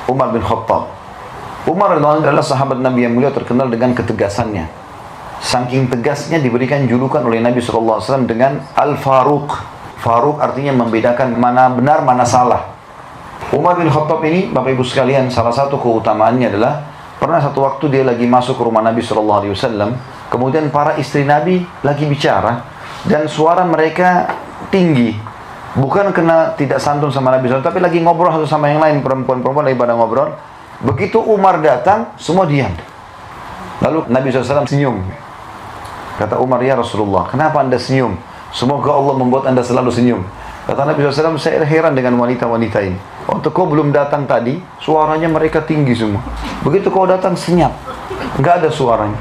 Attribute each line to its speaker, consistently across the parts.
Speaker 1: Umar bin Khattab. Umar adalah sahabat Nabi yang mulia, terkenal dengan ketegasannya. Saking tegasnya diberikan julukan oleh Nabi SAW dengan Al-Faruq. Faruq artinya membedakan mana benar, mana salah. Umar bin Khattab ini, Bapak Ibu sekalian, salah satu keutamaannya adalah pernah satu waktu dia lagi masuk ke rumah Nabi SAW, kemudian para istri Nabi lagi bicara, dan suara mereka tinggi. Bukan kena tidak santun sama Nabi SAW, tapi lagi ngobrol satu sama yang lain, perempuan-perempuan lagi pada ngobrol. Begitu Umar datang, semua diam. Lalu Nabi SAW senyum. Kata Umar, ya Rasulullah, kenapa anda senyum? Semoga Allah membuat anda selalu senyum. Kata Nabi SAW, saya heran dengan wanita-wanita ini. Waktu kau belum datang tadi, suaranya mereka tinggi semua. Begitu kau datang, senyap. Nggak ada suaranya.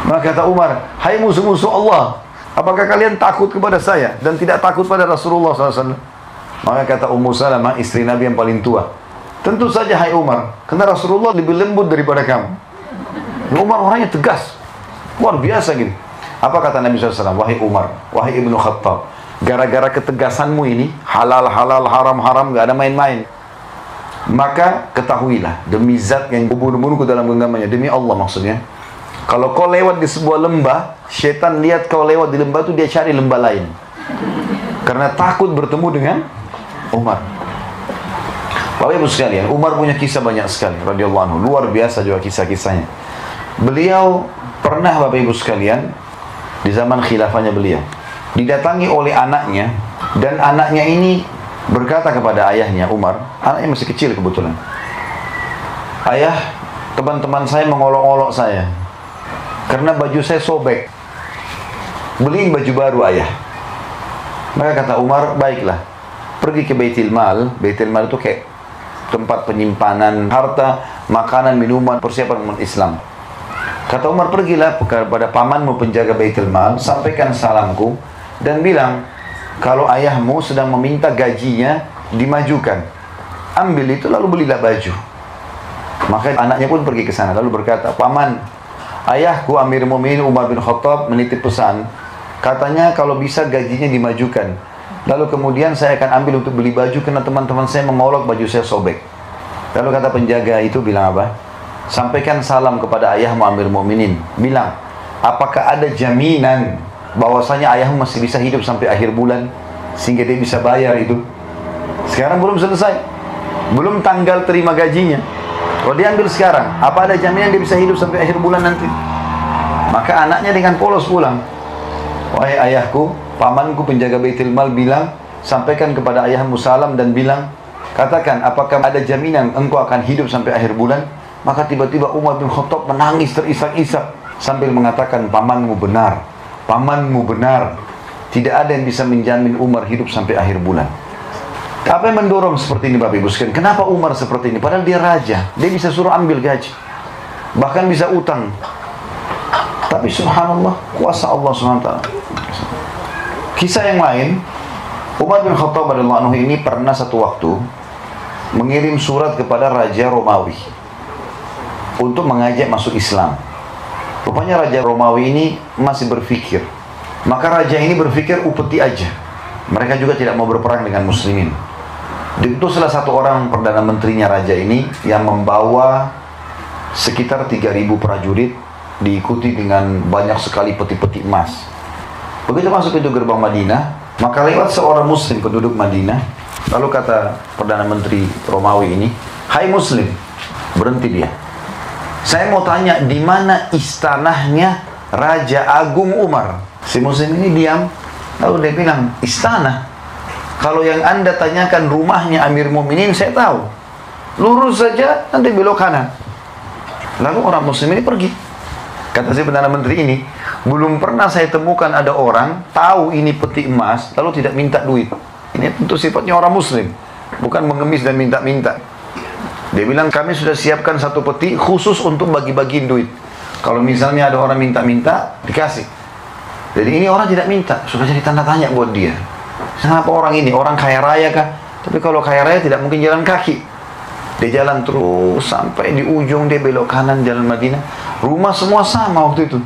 Speaker 1: Maka kata Umar, hai musuh-musuh Allah, apakah kalian takut kepada saya dan tidak takut pada Rasulullah SAW? Maka kata Ummu Salamah, istri Nabi yang paling tua, tentu saja hai Umar, karena Rasulullah lebih lembut daripada kamu. Umar orangnya tegas, luar biasa gitu. Apa kata Nabi SAW? Wahai Umar, wahai Ibnu Khattab, gara-gara ketegasanmu ini, halal, haram, gak ada main-main. Maka ketahuilah, demi zat yang bunuh-bunuh ke dalam genggamannya, demi Allah maksudnya, kalau kau lewat di sebuah lembah, syaitan lihat kau lewat di lembah itu, dia cari lembah lain. Karena takut bertemu dengan Umar. Bapak Ibu sekalian, Umar punya kisah banyak sekali, radhiyallahu anhu. Luar biasa juga kisah-kisahnya. Beliau pernah, Bapak Ibu sekalian, di zaman khilafahnya beliau, didatangi oleh anaknya, dan anaknya ini berkata kepada ayahnya, Umar, anaknya masih kecil kebetulan, ayah, teman-teman saya mengolok-olok saya karena baju saya sobek, beliin baju baru ayah. Maka kata Umar, baiklah, pergi ke Baitul Mal. Baitul Mal itu kayak tempat penyimpanan harta, makanan, minuman, persiapan umat Islam. Kata Umar, pergilah kepada pamanmu penjaga Baitul Mal, sampaikan salamku dan bilang kalau ayahmu sedang meminta gajinya dimajukan, ambil itu lalu belilah baju. Maka anaknya pun pergi ke sana lalu berkata, paman, ayahku Amir Mu'minin Umar bin Khattab menitip pesan, katanya kalau bisa gajinya dimajukan. Lalu kemudian saya akan ambil untuk beli baju karena teman-teman saya mengolok baju saya sobek. Lalu kata penjaga itu bilang apa? Sampaikan salam kepada ayahmu Amir Mu'minin. Bilang, apakah ada jaminan bahwasanya ayahmu masih bisa hidup sampai akhir bulan sehingga dia bisa bayar itu? Sekarang belum selesai, belum tanggal terima gajinya. Kalau dia ambil sekarang, apa ada jaminan dia bisa hidup sampai akhir bulan nanti? Maka anaknya dengan polos pulang. Wahai ayahku, pamanku penjaga Baitul Mal bilang, sampaikan kepada ayahmu salam dan bilang, katakan apakah ada jaminan engkau akan hidup sampai akhir bulan? Maka tiba-tiba Umar bin Khattab menangis terisak-isak sambil mengatakan, pamanmu benar, pamanmu benar. Tidak ada yang bisa menjamin Umar hidup sampai akhir bulan. Apa yang mendorong seperti ini Bapak Ibu sekalian? Kenapa Umar seperti ini? Padahal dia raja, dia bisa suruh ambil gaji, bahkan bisa utang. Tapi subhanallah, kuasa Allah SWT. Kisah yang lain, Umar bin Khattab radhiyallahu anhu ini pernah satu waktu mengirim surat kepada Raja Romawi untuk mengajak masuk Islam. Rupanya Raja Romawi ini masih berpikir. Maka raja ini berpikir upeti aja, mereka juga tidak mau berperang dengan muslimin. Diutuslah satu orang perdana menterinya raja ini yang membawa sekitar 3.000 prajurit, diikuti dengan banyak sekali peti-peti emas. Begitu masuk pintu gerbang Madinah, maka lewat seorang muslim penduduk Madinah. Lalu kata perdana menteri Romawi ini, hai muslim, berhenti dia. Saya mau tanya, di mana istanahnya Raja Agung Umar? Si muslim ini diam, lalu dia bilang, istana? Kalau yang anda tanyakan rumahnya Amir Mu'minin, saya tahu. Lurus saja, nanti belok kanan. Lalu orang muslim ini pergi. Kata si perdana menteri ini, belum pernah saya temukan ada orang tahu ini peti emas, lalu tidak minta duit. Ini tentu sifatnya orang muslim, bukan mengemis dan minta-minta. Dia bilang, kami sudah siapkan satu peti khusus untuk bagi-bagiin duit. Kalau misalnya ada orang minta-minta, dikasih. Jadi ini orang tidak minta, sudah jadi tanda tanya buat dia. Kenapa orang ini? Orang kaya raya kah? Tapi kalau kaya raya tidak mungkin jalan kaki. Dia jalan terus sampai di ujung, dia belok kanan jalan Madinah. Rumah semua sama waktu itu.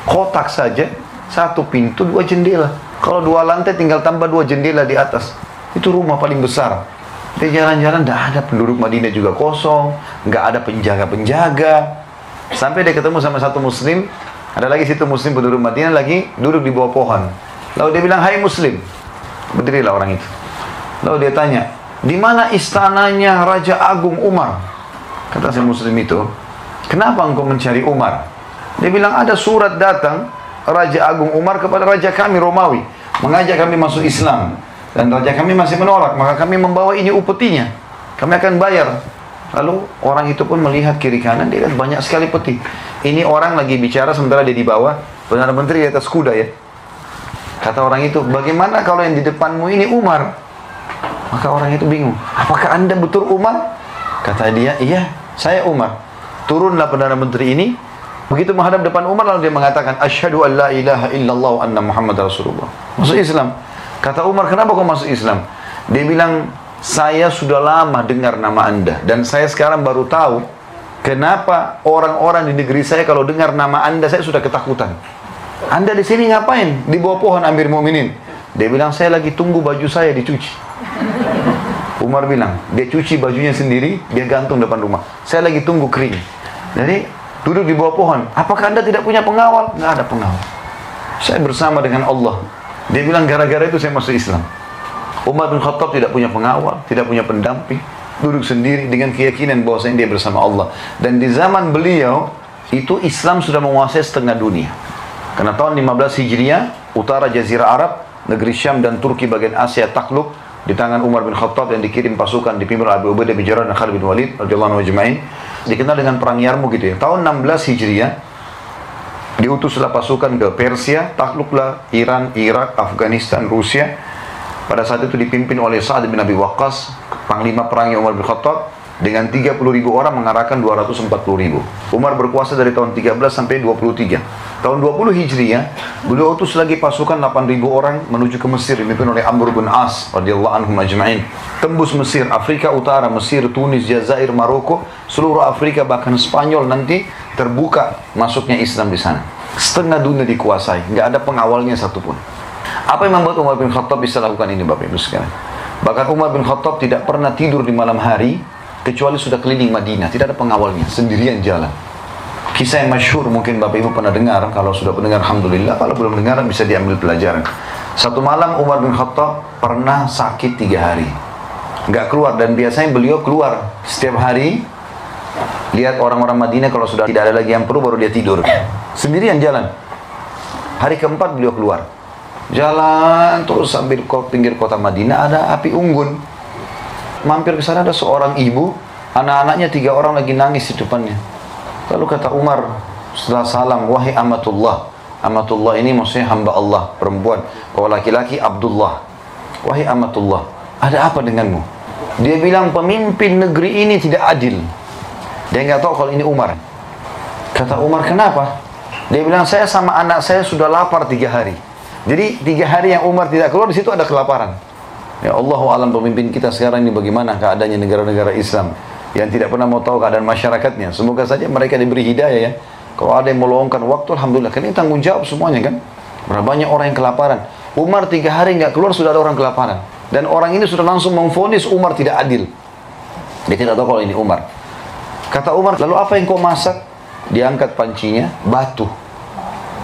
Speaker 1: Kotak saja, satu pintu, dua jendela. Kalau dua lantai tinggal tambah dua jendela di atas. Itu rumah paling besar. Dia jalan-jalan, tidak ada penduduk Madinah juga kosong, nggak ada penjaga-penjaga. Sampai dia ketemu sama satu muslim, ada lagi situ muslim penduduk Madinah lagi duduk di bawah pohon. Lalu dia bilang, hai muslim, berdirilah orang itu. Lalu dia tanya, di mana istananya Raja Agung Umar? Kata si muslim itu, kenapa engkau mencari Umar? Dia bilang, ada surat datang Raja Agung Umar kepada Raja kami Romawi, mengajak kami masuk Islam. Dan raja kami masih menolak, maka kami membawa ini upetinya. Kami akan bayar. Lalu orang itu pun melihat kiri kanan, dia lihat banyak sekali peti. Ini orang lagi bicara sementara dia di bawah, Perdana Menteri di atas kuda ya. Kata orang itu, bagaimana kalau yang di depanmu ini Umar? Maka orang itu bingung, apakah anda betul Umar? Kata dia, iya, saya Umar. Turunlah Perdana Menteri ini. Begitu menghadap depan Umar, lalu dia mengatakan, asyhadu an la ilaha illallah wa anna Muhammad Rasulullah. Masuk Islam. Kata Umar, kenapa kau masuk Islam? Dia bilang, saya sudah lama dengar nama anda. Dan saya sekarang baru tahu, kenapa orang-orang di negeri saya kalau dengar nama anda, saya sudah ketakutan. Anda di sini ngapain? Di bawah pohon Amir Mu'minin. Dia bilang, saya lagi tunggu baju saya dicuci. Umar bilang, dia cuci bajunya sendiri, dia gantung depan rumah. Saya lagi tunggu kering. Jadi, duduk di bawah pohon. Apakah anda tidak punya pengawal? Nggak ada pengawal. Saya bersama dengan Allah. Dia bilang, gara-gara itu saya masuk Islam. Umar bin Khattab tidak punya pengawal, tidak punya pendamping, duduk sendiri dengan keyakinan bahwasanya dia bersama Allah. Dan di zaman beliau, itu Islam sudah menguasai setengah dunia. Karena tahun 15 Hijriah, utara Jazirah Arab, negeri Syam dan Turki bagian Asia takluk di tangan Umar bin Khattab yang dikirim pasukan dipimpin Abu Ubaidah bin Jarrah dan Khalid bin Walid radhiyallahu anhum ajma'in. Dikenal dengan perang Yarmuk gitu ya. Tahun 16 Hijriah, diutuslah pasukan ke Persia, takluklah Iran, Irak, Afghanistan, Rusia. Pada saat itu dipimpin oleh Sa'ad bin Abi Waqqas, panglima perangnya Umar bin Khattab, dengan 30.000 orang mengarahkan 240.000. Umar berkuasa dari tahun 13 sampai 23. Tahun 20 Hijriah, beliau utus lagi pasukan 8.000 orang menuju ke Mesir, dipimpin oleh Amr bin As radhiyallahu anhum ajma'in. Tembus Mesir, Afrika Utara, Mesir, Tunis, Jazair, Maroko, seluruh Afrika bahkan Spanyol nanti terbuka masuknya Islam di sana. Setengah dunia dikuasai, nggak ada pengawalnya satupun. Apa yang membuat Umar bin Khattab bisa lakukan ini, Bapak Ibu sekalian? Bahkan Umar bin Khattab tidak pernah tidur di malam hari kecuali sudah keliling Madinah, tidak ada pengawalnya, sendirian jalan. Kisah yang masyhur mungkin Bapak Ibu pernah dengar, kalau sudah mendengar alhamdulillah, kalau belum dengar bisa diambil pelajaran. Satu malam Umar bin Khattab pernah sakit 3 hari, nggak keluar, dan biasanya beliau keluar setiap hari. Lihat orang-orang Madinah kalau sudah tidak ada lagi yang perlu baru dia tidur, sendirian jalan. Hari keempat beliau keluar, jalan terus sambil pinggir kota Madinah ada api unggun. Mampir ke sana ada seorang ibu, anak-anaknya 3 orang lagi nangis di depannya. Lalu kata Umar setelah salam, wahai amatullah. Amatullah ini maksudnya hamba Allah, perempuan. Kalau laki-laki Abdullah. Wahai amatullah, ada apa denganmu? Dia bilang pemimpin negeri ini tidak adil. Dia nggak tahu kalau ini Umar. Kata Umar, kenapa? Dia bilang, saya sama anak saya sudah lapar 3 hari. Jadi 3 hari yang Umar tidak keluar, di situ ada kelaparan. Ya Allahu alam pemimpin kita sekarang ini bagaimana keadaannya negara-negara Islam yang tidak pernah mau tahu keadaan masyarakatnya. Semoga saja mereka diberi hidayah ya. Kalau ada yang meluangkan waktu, alhamdulillah. Karena ini tanggung jawab semuanya kan. Berapa banyak orang yang kelaparan. Umar 3 hari nggak keluar sudah ada orang kelaparan. Dan orang ini sudah langsung memvonis Umar tidak adil. Dia tidak tahu kalau ini Umar. Kata Umar, lalu apa yang kau masak? Diangkat pancinya, batu.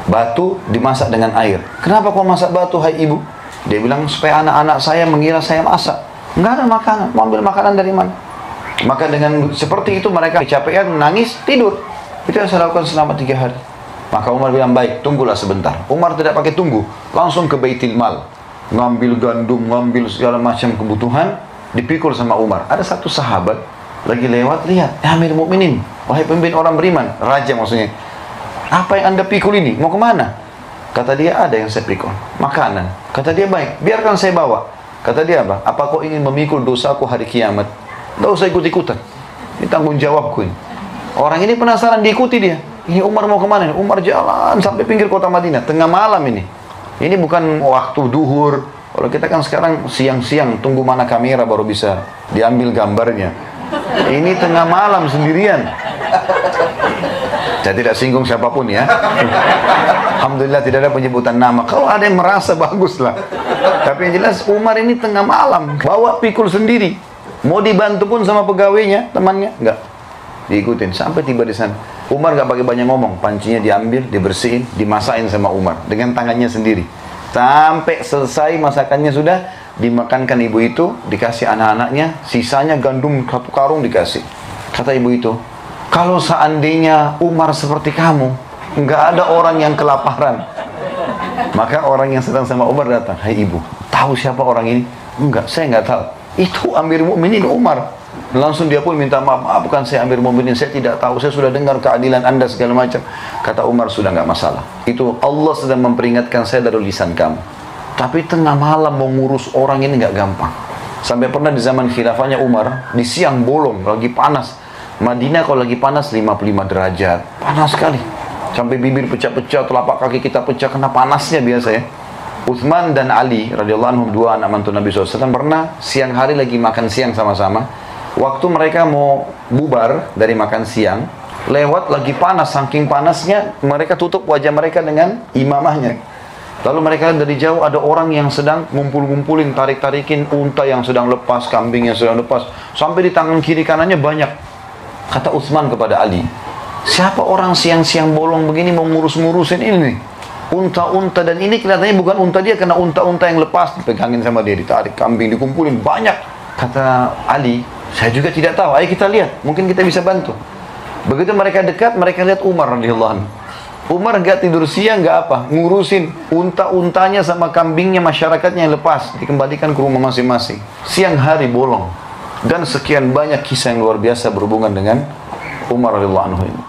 Speaker 1: Batu dimasak dengan air. Kenapa kau masak batu, hai ibu? Dia bilang, supaya anak-anak saya mengira saya masak. Nggak ada makanan, mau ambil makanan dari mana? Maka dengan seperti itu mereka kecapean, nangis, tidur. Itu yang saya lakukan selama 3 hari. Maka Umar bilang, baik, tunggulah sebentar. Umar tidak pakai tunggu, langsung ke Baitul Mal. Ngambil gandum, ngambil segala macam kebutuhan, dipikul sama Umar. Ada satu sahabat, lagi lewat, lihat, Amir Mu'minin, wahai pemimpin orang beriman, raja maksudnya. Apa yang anda pikul ini? Mau kemana? Kata dia, ada yang saya pikul, makanan. Kata dia, baik, biarkan saya bawa. Kata dia apa? Apa kau ingin memikul dosaku hari kiamat? Tidak usah ikut-ikutan. Ini tanggung jawabku ini. Orang ini penasaran, diikuti dia. Ini Umar mau kemana? Umar jalan sampai pinggir kota Madinah, tengah malam ini. Ini bukan waktu duhur. Kalau kita kan sekarang siang-siang, tunggu mana kamera baru bisa diambil gambarnya. Ini tengah malam sendirian. Saya tidak singgung siapapun ya. Alhamdulillah tidak ada penyebutan nama. Kalau ada yang merasa bagus lah. Tapi yang jelas Umar ini tengah malam bawa pikul sendiri. Mau dibantu pun sama pegawainya, temannya, enggak. Diikutin sampai tiba di sana. Umar nggak pakai banyak ngomong, pancinya diambil, dibersihin, dimasakin sama Umar dengan tangannya sendiri. Sampai selesai masakannya sudah, dimakankan ibu itu, dikasih anak-anaknya, sisanya gandum 1 karung dikasih. Kata ibu itu, kalau seandainya Umar seperti kamu, nggak ada orang yang kelaparan. Maka orang yang sedang sama Umar datang, hai ibu, tahu siapa orang ini? Enggak, saya nggak tahu. Itu Amirul Mukminin Umar. Langsung dia pun minta maaf, bukan saya Amirul Mukminin, saya tidak tahu, saya sudah dengar keadilan anda segala macam. Kata Umar, sudah nggak masalah. Itu Allah sedang memperingatkan saya dari lisan kamu. Tapi tengah malam mau ngurus orang ini nggak gampang. Sampai pernah di zaman khilafahnya Umar, di siang bolong, lagi panas. Madinah kalau lagi panas 55 derajat, panas sekali. Sampai bibir pecah-pecah, telapak kaki kita pecah karena panasnya biasa ya. Uthman dan Ali radhiyallahu anhum, 2 anak mantu Nabi SAW, pernah siang hari lagi makan siang sama-sama. Waktu mereka mau bubar dari makan siang, lewat lagi panas, saking panasnya mereka tutup wajah mereka dengan imamahnya. Lalu mereka dari jauh ada orang yang sedang ngumpul-ngumpulin, tarik-tarikin unta yang sedang lepas, kambing yang sedang lepas, sampai di tangan kiri kanannya banyak. Kata Utsman kepada Ali, siapa orang siang-siang bolong begini mau ngurus-ngurusin ini nih? Unta-unta, dan ini kelihatannya bukan unta dia, karena unta-unta yang lepas dipegangin sama dia, ditarik, kambing dikumpulin banyak. Kata Ali, saya juga tidak tahu, ayo kita lihat, mungkin kita bisa bantu. Begitu mereka dekat, mereka lihat Umar radhiyallahu anhu. Umar nggak tidur siang, nggak apa, ngurusin unta-untanya sama kambingnya masyarakatnya yang lepas, dikembalikan ke rumah masing-masing. Siang hari bolong. Dan sekian banyak kisah yang luar biasa berhubungan dengan Umar radhiyallahu anhu ini.